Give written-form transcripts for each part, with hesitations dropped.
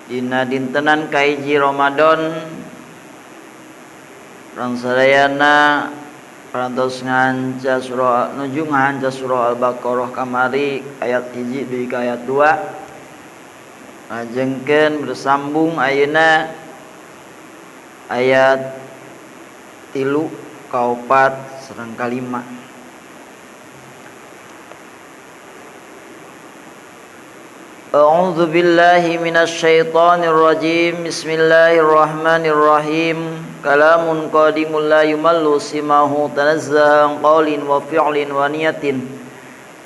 dina dintenan kahiji Ramadan urang sadayana parantos nganca surah nuju nganca surah Al-Baqarah kamari ayat 1 dugi ka ayat 2 ngajengkeun bersambung ayeuna ayat 3 ka 4 sareng ka 5. A'udzu billahi minasy syaithanir rajim. Bismillahirrahmanirrahim. Kalamun qadimul la yumallu simahu tanazzahan qaulin wa fi'lin wa niyatin.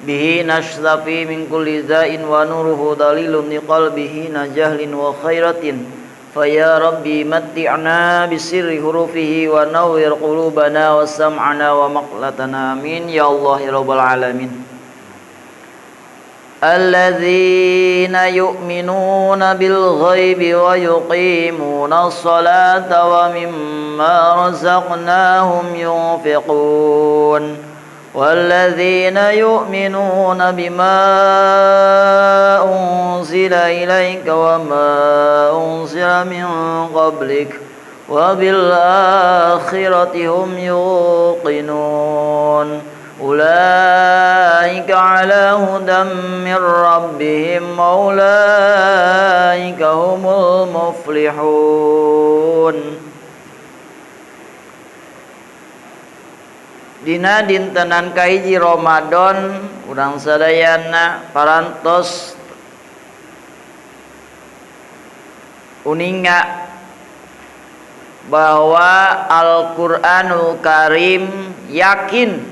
Bihi nashzafi min kulli za'in wa nuruhu dalilun li qalbihi najahlin wa khairatin. Faya rabbi matti'na bisirri hurufihi wa nawwir qulubana wa sam'ana wa maqlatana. Amin ya Allah ya rabbal alamin. الذين يؤمنون بالغيب ويقيمون الصلاة ومما رزقناهم ينفقون والذين يؤمنون بما أنزل إليك وما أنزل من قبلك وبالآخرة هم يوقنون Ulaika ala hudam min rabbihim ulaika humul muflihun. Dina dintenan kahiji Ramadan urang sadayana parantos uninga bahwa Al-Qur'anul Karim yakin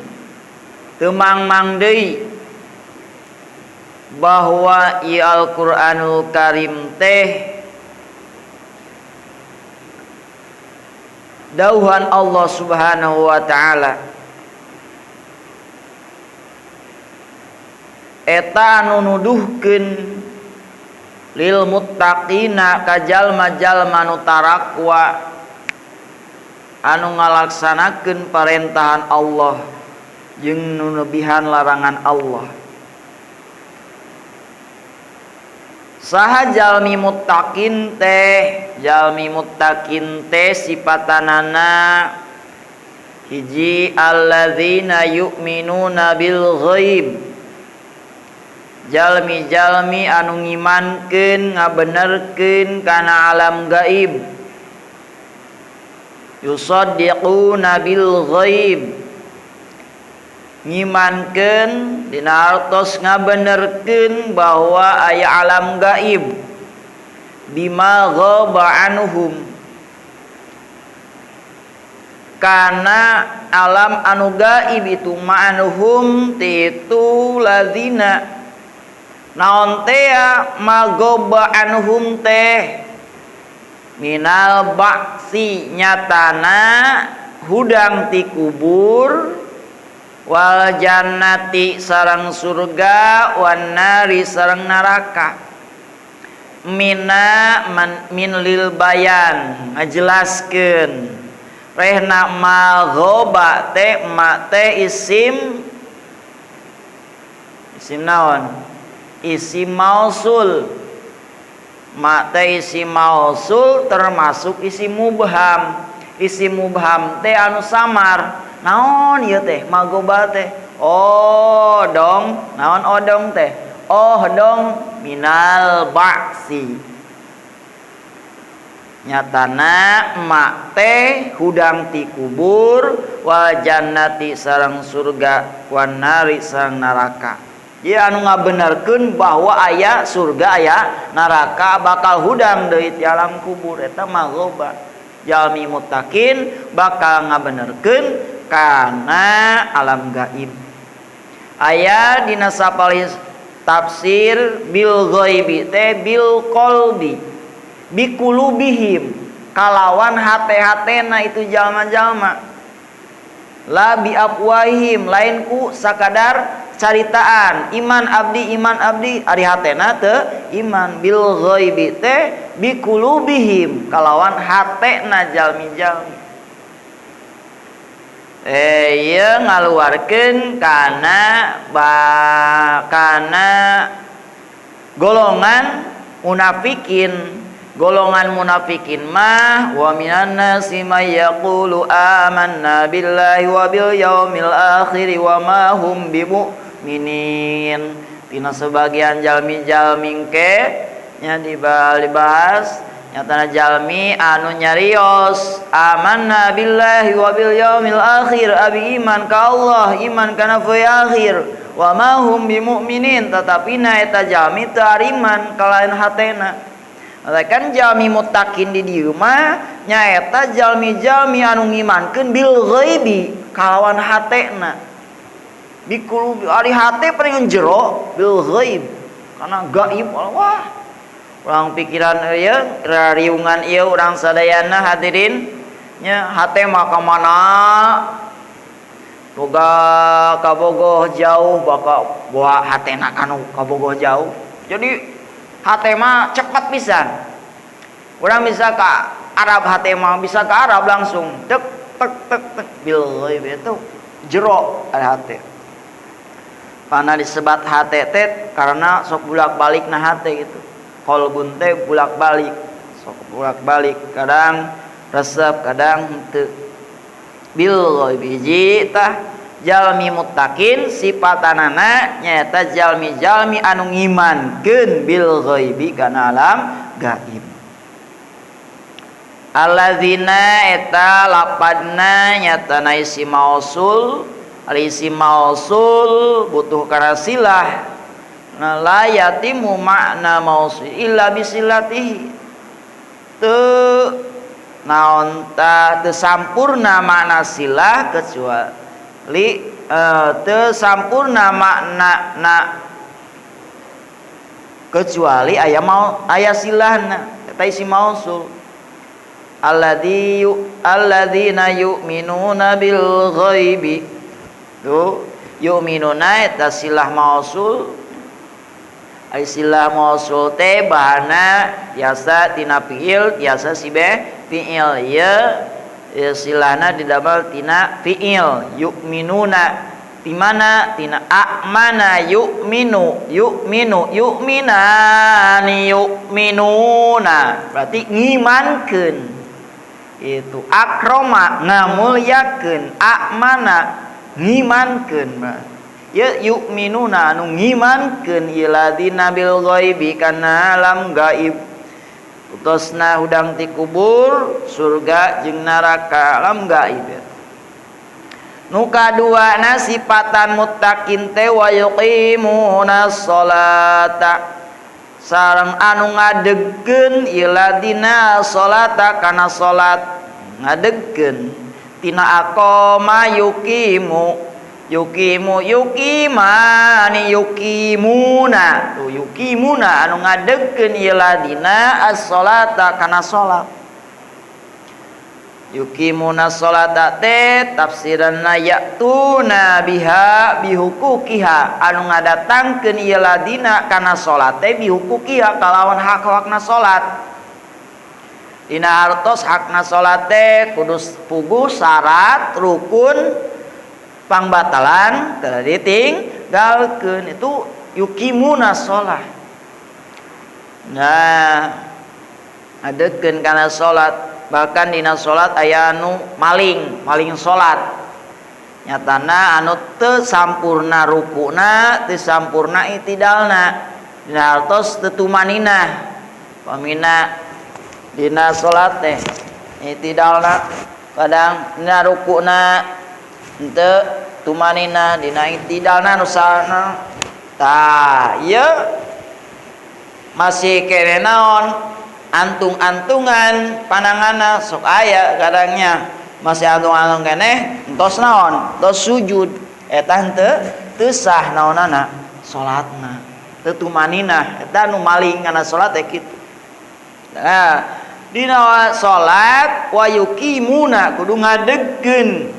temang-mang deui bahwa ieu Al-Qur'anul Karim teh dauhan Allah Subhanahu wa taala eta anu nuduhkeun lil muttaqina ka jalma-jalma nu tarakwa anu ngalaksanakeun parentahan Allah jeung nunebihan larangan Allah. Saha jalmi muttaqin teh? Jalmi muttaqin teh sipatanana hiji alladzina yu'minuna bil ghaib. Jalmi-jalmi anu ngimankeun ngabenerkeun kana alam gaib. Yusaddiquna bil ghaib. Ngimankeun dina artos ngabenerkeun bahwa aya alam gaib bima ghaba anhum kana alam anu gaib itu ma'anhum itu lazina naon teh maghaba anhum teh minal ba'si nyatana hudang ti kubur wal jannati sareng surga wan nari sareng neraka. Min lil bayan ngajelaskeun rehna maghoba teh ma teh isim naon isim mausul ma teh isim mausul termasuk isim mubham. Isim mubham teh anu samar. Naon ieu teh magoba teh? Oh dong, naon odong teh? Oh dong minal ba'si. Nyatana mak teh hudang ti kubur wal jannati sareng surga wan nari sareng neraka. Ieu anu ngabenerkeun bahwa aya surga aya neraka bakal hudang deui ti alam kubur eta magoba. Jalmi muttaqin bakal ngabenerkeun kana alam gaib. Aya dina sapali tafsir bil ghaibi teh bil qalbi bi qulubihim kalawan hate-hatena itu jalma-jalma la bi afwahim lain ku sakadar caritaan iman abdi ari hatena teu iman bil ghaibi teh bi qulubihim kalawan hatena jalmi-jalmi ieu ngaluarkeun kana golongan munafikin golongan munafikin mah wa minan nasi may yaqulu amanna billahi wa bil yaumil akhir wa ma hum bimu'minin. Tina sebagian jalmi-jalmi ke nya dibahas nyatana jalmi anu nyarios amanna billahi wa bil yaumil akhir abi iman ka Allah iman kana poe akhir wa ma hum bimu'minin tetapi na eta jalmi teu ariman kalain hatena. Kan jalmi muttaqin di dieu mah nyaeta jalmi-jalmi anu ngimankeun bil ghaibi kalawan hatena. Bikulu ari hate paling jero bil ghaib kana gaib wah. Urang pikiran ieu rariungan ieu urang sadayana hadirin nya hate mah ka mana boga kabogoh jauh baka bawa hatena kanu kabogoh jauh. Jadi hate mah cepat pisan. Urang bisa ka Arab hate mah bisa ka Arab langsung tek tek tek tek bil ghaib itu jero ari hate. Pana disebat hate teh karena sok bulak-balik na hate gitu. Qalbun teh bulak-balik, sok bulak-balik, kadang resep, kadang henteu. Bil ghaib hiji tah jalmi muttaqin sipatanana nyaeta jalmi-jalmi anu ngimankeun bil ghaibi kana alam gaib. Alladzina eta lapadna nyatana isi mausul, ari isi mausul butuh kana silah. Nah, la yatimu makna mausul illa bisilatihi. Teu naon ta teu sampurna makna silah kecuali teu sampurna makna kecuali aya silahna eta isi mausul. Alladzina yu'minuna bil ghaibi. Tuh yu'minuna eta silah mausul. Ai silah mausul teh bahana tiasa tina fiil tiasa sibe fiil ya silahna didamel tina fiil yu'minuna di mana tina amana yu'minu yu'minani yu'minuna berarti ngimankeun itu akroma ngamulyakeun amana ngimankeun ya yu'minuna anu ngimankeun iladina bil ghaibi kana alam gaib utosna hudang ti kubur surga jeung neraka alam gaib. Nu kaduana sifatan muttaqin teh wa yuqimuna sholata sareng anu ngadegkeun iladina sholata kana salat ngadegkeun tina aqama yukimani yukimuna tuh yukimuna anu ngadegkeun ieu ladina as-sholata kana salat. Yukimuna sholata teh tafsiranna ya'tuna biha bihuquqiha anu ngadatangkeun ieu ladina kana salat teh bihuquqiha kalawan hak-hakna salat. Dina hartos hakna salat teh kudu puguh syarat rukun pangbatalan teu ditinggalkeun itu yukimuna sholat. Nah adekeun kana sholat bahkan dina sholat aya anu maling sholat nyatana anu teu sampurna rukuna teu sampurna itidalna dina hartos teu tumaninah pamina dina sholat teh itidalna kadang dina rukuna henteu tumanina dina itidalna nu sana tah ieu masih kene naon antung-antungan pandanganna sok aya kadangnya masih antung-antung keneh entos naon entos sujud eta henteu sah naonana salatna teu tumanina eta nu maling kana salat teh kitu. Nah dina salat wa yuqimuna kudu ngadegkeun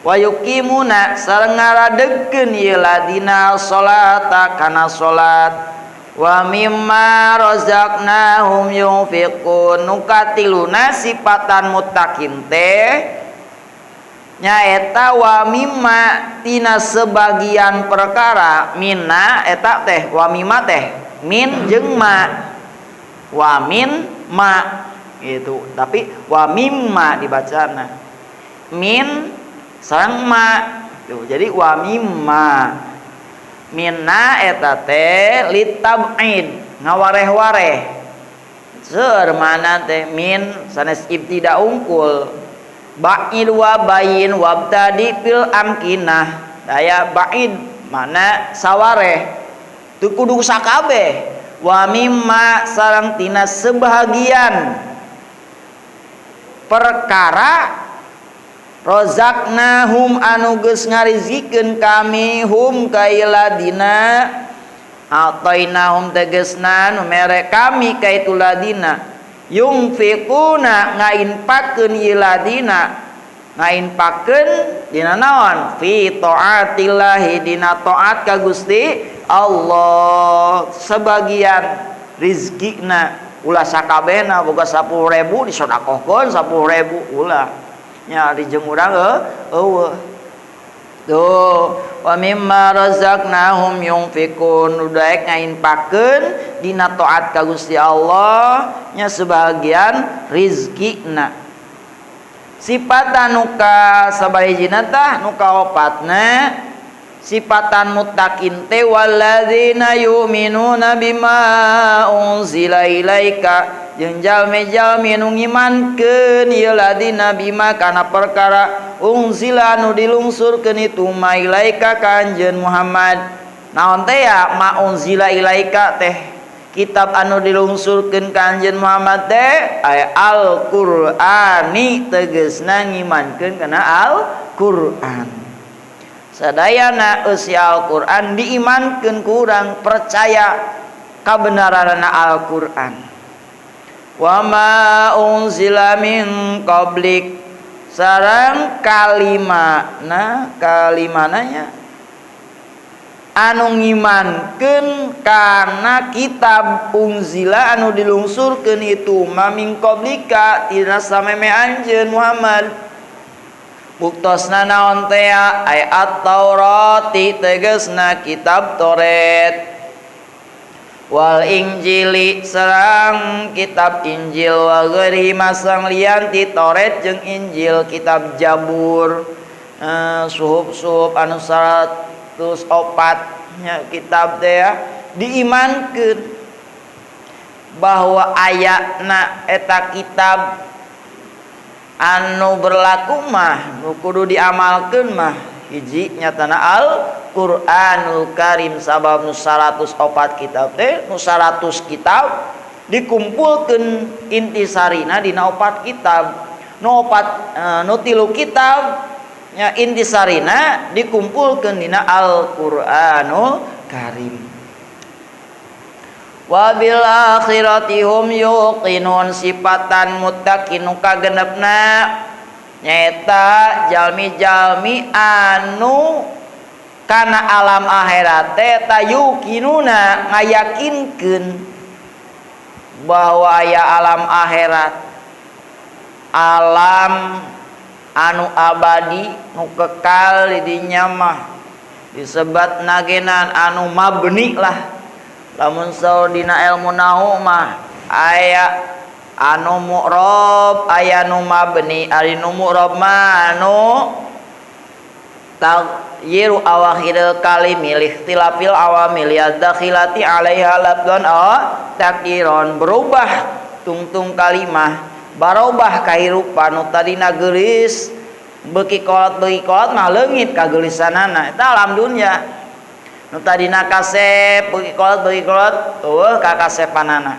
wa yuqimuna sareng ngaradegkeun ieu ladina sholata kana salat wa mimma razaqnahum yunfiqun. Nu katiluna sifatan muttaqin teh nyaeta wa mimma tina sebagian perkara minna eta teh wa mimma teh min jeung ma wa min ma gitu, tapi wa mimma dibacana min sareng ma tuh, jadi wa mimma minna eta teh litab'id ngawareh-wareh seur mana teh min sanes ibtida unggul ba'id wa bayin wabtadi fil amkinah daya ba'id mana sawareh teu kudu sakabeh wa mimma sareng tina sebahagian perkara rozaknahum anu geus ngarizikeun kami hum ka iladina atainahum tegesna nu mere kami ka itu ladina yungfiquna ngainpakeun iladina ngainpakeun dina naon fi taatillahi dina taat ka Gusti Allah sebagian rizkina ulah sakabehna boga 10.000 disodakohkeun 10.000 ulah nya di jeung urang eueuh tuh wa mimma razaqnahum yunfikun udaek ngainpakeun dina taat ka Gusti Allah nya sebagian rizkina sifatan nuka sabahijina tah nuka opatna sifatan muttaqin te walladzina yu'minuna bima unzila ilaika jeung jalmi-jalmi nu ngimankeun ieu ladina bima kana perkara unzila anu dilungsurkeun itu ma ilaika ka anjeun Muhammad naon teh ya ma unzila ilaika teh kitab anu dilungsurkeun ka anjeun Muhammad teh aya Al-Qur'ani tegasna ngimankeun kana Al-Qur'an sadayana eusi Al-Qur'an diimankeun ku urang percaya kabenaranna Al-Qur'an wa ma unzila min qablik sareng kalimananya anu ngimankeun kana kitab unzila anu dilungsurkeun itu ma min qablika tina sameme anjeun Muhammad buktosna naon teh ayat Taurati tegasna kitab Taurat wal Injili sareng kitab Injil wa ghairi masang lian ti Taurat jeung Injil kitab Jabur suhuf-suhuf anu 104 nya kitab teh diimankeun bahwa ayatna eta kitab anu berlaku mah nu kudu diamalkeun mah hiji nyatana Al-Qur'anul Karim sabab nu 104 kitab teh nu 100 kitab dikumpulkeun intisarina dina 4 kitab nu 3 kitab nya intisarina dikumpulkeun dina Al-Qur'anul Karim wa bil akhirati hum yuqinun sifatan muttaqin nu kagenepna nyaeta jalmi-jalmi anu kana alam akhirat teh tayuqinuna ngayakinkeun bahwa aya alam akhirat alam anu abadi nu kekal di dinya mah disebat nagenan anu mabni lah lamun saur dina ilmu nahwu mah aya anu mu'rab aya nu mabni ari nu mu'rab mah anu taghyiru awakhiril kalimi lihtilafil awamil yadkhilati alaiha lafdhan takdiron berubah tungtung kalimah barobah kahirupan nu tadina geulis beuki kolot mah leungit kageulisanana eta alam dunya nu tadina kasep beuki kolot eueuh ka kasepanana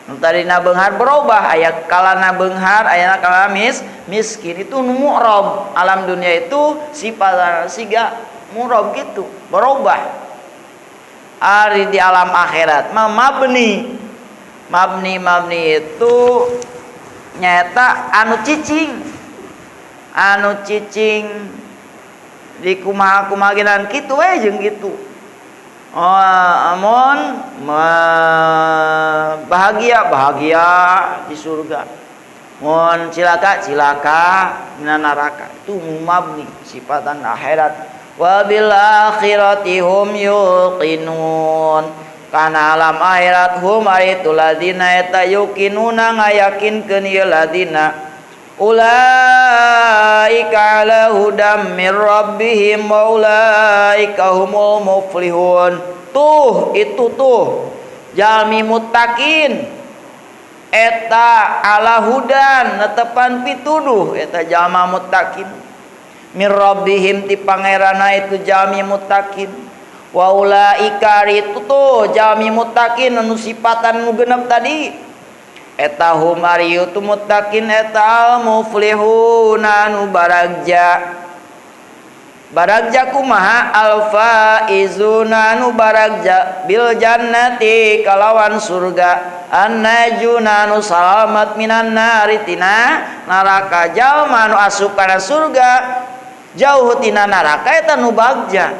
nu tadina beunghar berubah aya kalana beunghar aya kalana miskin itu nu mu'rab alam dunia itu sifat siga mu'rab gitu berubah ari di alam akhirat mah mabni itu nyata anu cicing di kumaha genan kitu we jeung kitu amun bahagia di surga mun cilaka dina neraka itu mabni sifatan akhirat wa bil akhirati hum yuqinun kana alam akhirat hum aritu ladina eta yukinuna ngayakinkeun ieu ladina ulaika ala hudam mir rabbihim wa ulaika humul muflihun. Tuh itu tuh jalmi muttaqin eta ala hudan netepan pituduh eta jalma muttaqin mir rabbihim ti pangerana itu jalmi muttaqin wa ulaika itu tuh jalmi muttaqin anu sifatan nu genep tadi eta hum ariyu tu muttaqin eta muflihun anu baragja. Baragja kumaha alfaizuna anu baragja bil jannati kalawan surga annajuna anu salamat minan nari tina neraka jalma anu asup kana surga jauh tina neraka eta nu bagja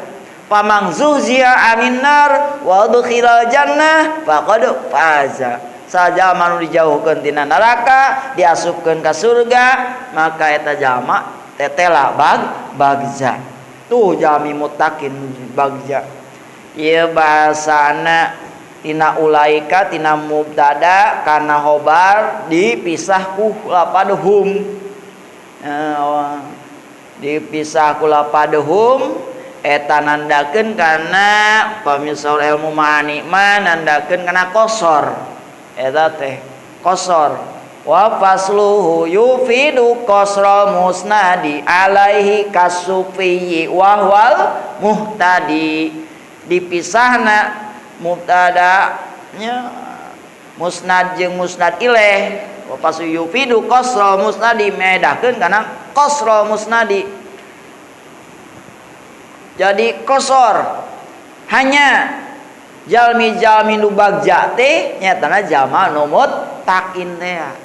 pamang zuhziya anin nar wa udkhilal jannah faqad faza. Sajalma anu dijauhkeun tina neraka diasupkeun ka surga maka eta jalma tetela bagja. Tuh jalmi muttaqin bagja. Ieu bahasana tina ulaika tina mubtada kana khobar dipisah ku lapad hum. Dipisah ku lapad hum eta nandakeun kana pamisal ilmu ma'ani mah nandakeun kana qasar. Eta teh qasar. Wa fasluhu yufidu qasral musnadi alaihi kasufi wa wal muhtadi. Dipisahna mubtadanya musnad jeung musnad ilaih wa faslu yufidu qasral musnadi medakeun kana qasral musnadi. Jadi qasar hanya jalmi-jalmi nu bagja teh nyatana jalma nu muttaqin teh.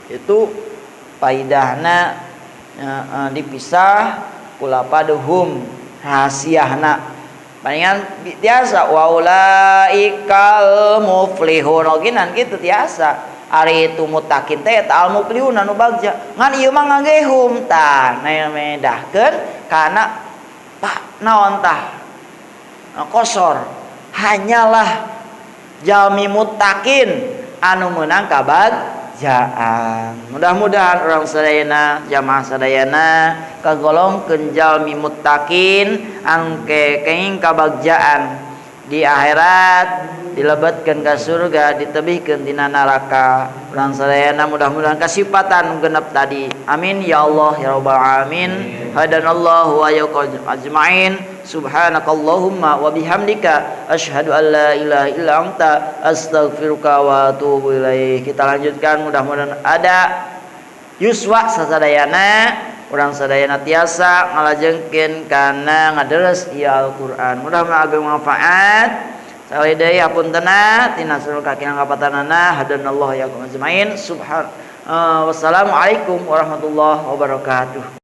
Itu faidahna dipisah ku lapad hum rahasiahna. Palingan tiasa wa ulaikal muflihun oginan kitu tiasa. Ari itu muttaqin teh eta al muflihun anu bagja. Ngan ieu mah ngangge hum tah medahkeun kana naon tah qasar. Hanyalah jalmi muttaqin anu meunang kabagjaan. Mudah-mudahan orang sadayana jamaah sadayana kagolongkeun jalmi muttaqin anu kenging kabagjaan di akhirat dilebetkeun ka surga ditebihkeun tina neraka. Urang sadayana mudah-mudahan kasifatan genep tadi. Amin ya Allah ya rabbal alamin. Hadanallahu wa iyyakum ajmain. Subhanakallahumma wa bihamdika asyhadu an la ilaha illa anta astaghfiruka wa atubu ilaik. Kita lanjutkan mudah-mudahan ada yuswa sasadayana urang sadayana tiasa ngalajengkeun kana ngaderes ieu Al-Qur'an. Mudah-mudahan ageng manfaat. Salih deui hapuntenna tina seluruh kakinan kapatanana hadanallahu ya ajmain. Wassalamualaikum warahmatullahi wabarakatuh.